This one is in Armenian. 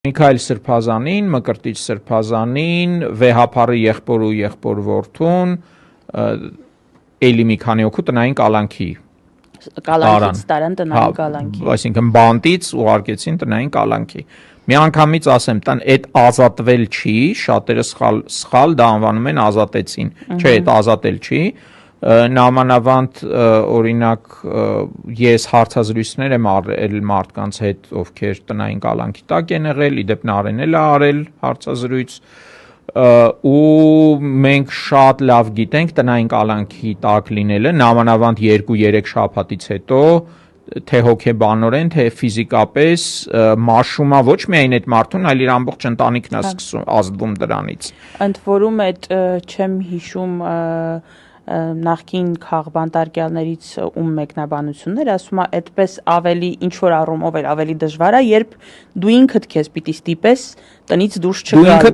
Միքայել Սրբազանին, Մկրտիչ Սրբազանին, Վեհափառի եղբոր ու եղբոր որդուն, էլի մի քանի օքու տնային կալանքի Կալանքից տարան տնային կալանքի։ Այսինքն բանտից ուղարկեցին տնային կալանքի։ Միանգամից ասեմ, այդ ազատվել չի, շատերը սխալ դա անվանում են ազատեցին, չէ, այդ ազատել չի, նամանավանդ օրինակ ես հարցազրույցներ եմ արել մարդկանց հետ, ովքեր տնային կալանքի տակ են եղել, իդեպ Նարեն էլ է արել հարցազրույց, ու մենք շատ լավ գիտենք տնային կալանքի տակ լինելը, նամանավանդ 2-3 շաբաթից հետո, թե հոգեբանորեն, թե ֆիզիկապես մաշումա ոչ միայն այդ մարդուն, այլ իր ամբողջ ընտանիքն է ազդվում դրանից։ Ընդ որում այդ չեմ հիշում նախկին քաղբանտարկյալներից ում մեկնաբանություններ, ասում է այդպես ավելի ինչ որ առումով էլ ավելի դժվար է, երբ դու ինքդ քեզ պիտի ստիպես տնից դուրս չգալ։